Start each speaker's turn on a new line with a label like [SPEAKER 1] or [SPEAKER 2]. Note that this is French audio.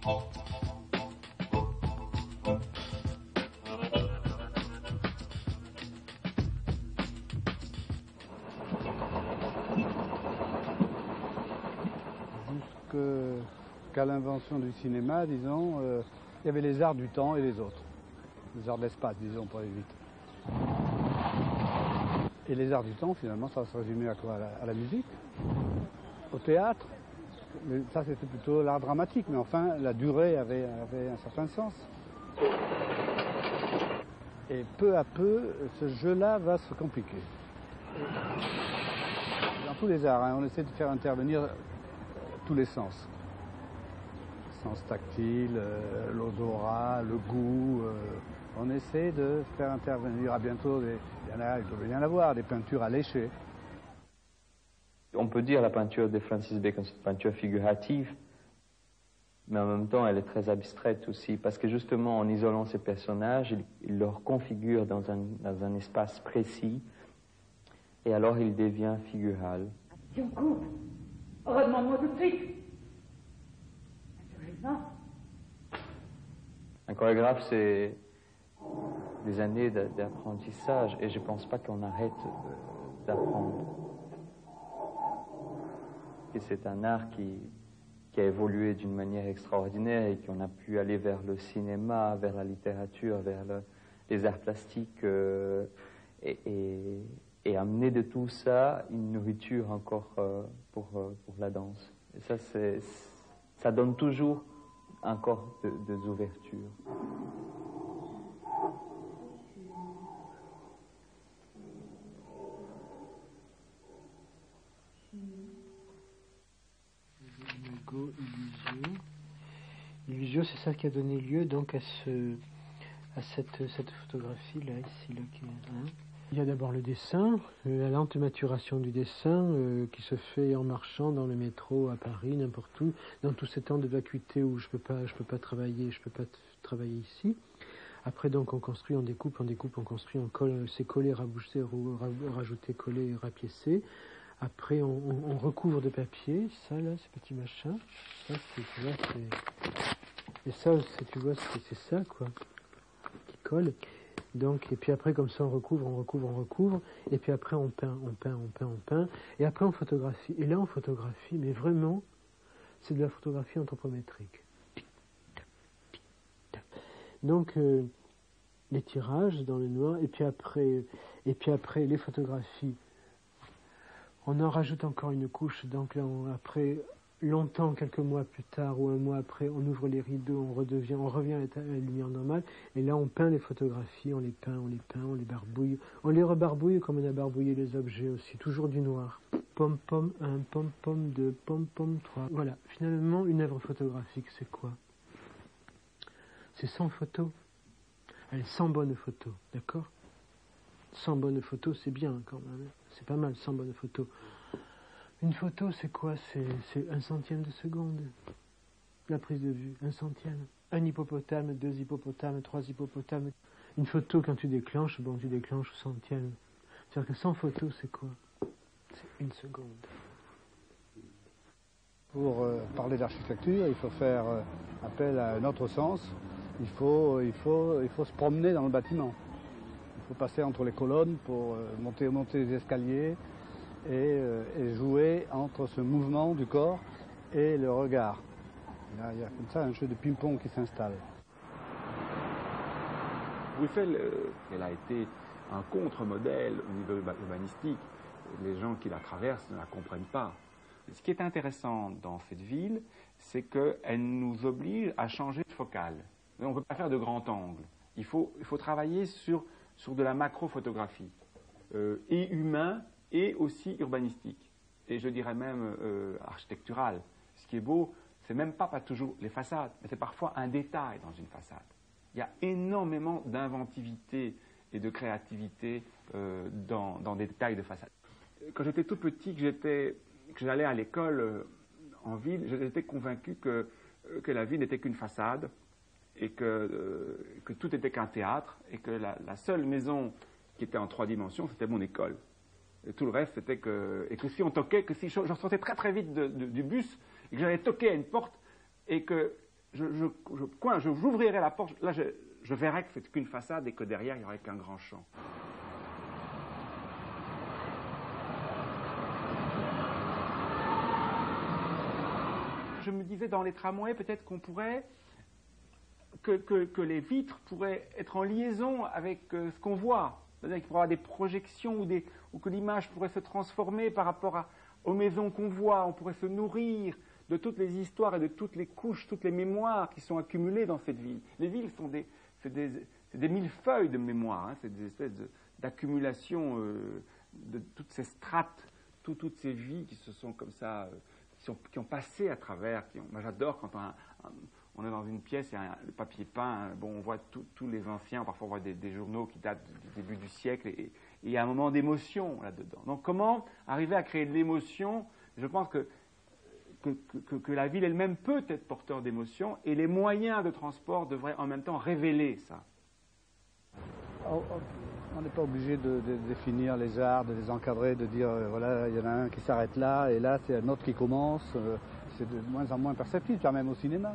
[SPEAKER 1] Jusqu'à l'invention du cinéma, disons, il y avait les arts du temps et les autres. Les arts de l'espace, disons, pour aller vite. Et les arts du temps, finalement, ça se résumait à quoi? À la musique, au théâtre. Mais ça, c'était plutôt l'art dramatique, mais enfin, la durée avait un certain sens. Et peu à peu, ce jeu-là va se compliquer. Dans tous les arts, hein, on essaie de faire intervenir tous les sens. Le sens tactile, l'odorat, le goût. On essaie de faire intervenir à bientôt, il doit bien y en avoir, des peintures à lécher.
[SPEAKER 2] On peut dire la peinture de Francis Bacon, c'est une peinture figurative, mais en même temps elle est très abstraite aussi, parce que justement en isolant ces personnages, il leur configure dans un espace précis, et alors il devient figural.
[SPEAKER 3] Attention, coupe. Redemande-moi tout de suite.
[SPEAKER 2] Un chorégraphe, c'est des années d'apprentissage, et je ne pense pas qu'on arrête d'apprendre. Et c'est un art qui a évolué d'une manière extraordinaire et qu'on a pu aller vers le cinéma, vers la littérature, vers les arts plastiques et amener de tout ça une nourriture encore pour la danse. Et ça, ça donne toujours encore des ouvertures.
[SPEAKER 4] Illusio, c'est ça qui a donné lieu donc à cette photographie là, ici. Là, Il y a d'abord le dessin, la lente maturation du dessin qui se fait en marchant dans le métro à Paris, n'importe où, dans tous ces temps de vacuité où je peux pas travailler ici. Après donc on construit, on découpe, on construit, on colle, c'est collé, rabouché, rajouté, collé, rapiécé. Après, on recouvre de papier, ça là, ce petit machin. Ça, tu vois, et ça, tu vois, c'est ça, quoi, qui colle. Donc, et puis après, comme ça, on recouvre. Et puis après, on peint. Et après, on photographie. Et là, on photographie, mais vraiment, c'est de la photographie anthropométrique. Donc, les tirages dans le noir, et puis après, les photographies. On en rajoute encore une couche, donc là, après, longtemps, quelques mois plus tard, ou un mois après, on ouvre les rideaux, on revient à la lumière normale, et là, on peint les photographies, on les les barbouille, on les rebarbouille comme on a barbouillé les objets aussi, toujours du noir. Pom-pom 1, pom-pom 2, pom-pom 3. Voilà, finalement, une œuvre photographique, c'est quoi? C'est 100 photos. Allez, 100 bonnes photos, d'accord? 100 bonnes photos, c'est bien quand même. C'est pas mal, 100 bonnes photos. Une photo, c'est quoi? C'est 1/100 de seconde. La prise de vue, 1/100. Un hippopotame, 2 hippopotames, 3 hippopotames. Une photo, quand tu déclenches, bon, tu déclenches au centième. C'est-à-dire que 100 photos, c'est quoi? C'est 1 seconde.
[SPEAKER 1] Pour parler d'architecture, il faut faire appel à un autre sens. Il faut se promener dans le bâtiment. Il faut passer entre les colonnes pour monter les escaliers et jouer entre ce mouvement du corps et le regard. Il y a comme ça un jeu de ping-pong qui s'installe.
[SPEAKER 5] Bruxelles, elle a été un contre-modèle au niveau urbanistique. Les gens qui la traversent ne la comprennent pas. Ce qui est intéressant dans cette ville, c'est qu'elle nous oblige à changer de focale. On ne peut pas faire de grand angle. Il faut travailler sur de la macro-photographie, et humain, et aussi urbanistique, et je dirais même architecturale. Ce qui est beau, c'est même pas toujours les façades, mais c'est parfois un détail dans une façade. Il y a énormément d'inventivité et de créativité dans des détails de façade. Quand j'étais tout petit, que j'allais à l'école en ville, j'étais convaincu que la ville n'était qu'une façade, et que tout était qu'un théâtre, et que la seule maison qui était en 3 dimensions, c'était mon école. Et tout le reste, c'était et que si on toquait, que si je sortais très très vite du bus, et que j'allais toquer à une porte, et que j'ouvrirai la porte, là je verrai que c'est qu'une façade et que derrière il n'y aurait qu'un grand champ. Je me disais dans les tramways, peut-être qu'on pourrait, que les vitres pourraient être en liaison avec ce qu'on voit. C'est-à-dire qu'il pourrait y avoir des projections ou que l'image pourrait se transformer par rapport aux maisons qu'on voit. On pourrait se nourrir de toutes les histoires et de toutes les couches, toutes les mémoires qui sont accumulées dans cette ville. Les villes sont c'est des millefeuilles de mémoire, hein, c'est des espèces d'accumulation de toutes ces strates, toutes ces vies qui se sont comme ça, qui ont passé à travers. Moi j'adore quand on est dans une pièce, il y a le papier peint, on voit tous les anciens, parfois on voit des journaux qui datent du début du siècle, et il y a un moment d'émotion là-dedans. Donc comment arriver à créer de l'émotion? Je pense que la ville elle-même peut être porteur d'émotion, et les moyens de transport devraient en même temps révéler ça.
[SPEAKER 1] On n'est pas obligé de définir les arts, de les encadrer, de dire voilà, il y en a un qui s'arrête là, et là c'est un autre qui commence. C'est de moins en moins perceptible, quand même au cinéma.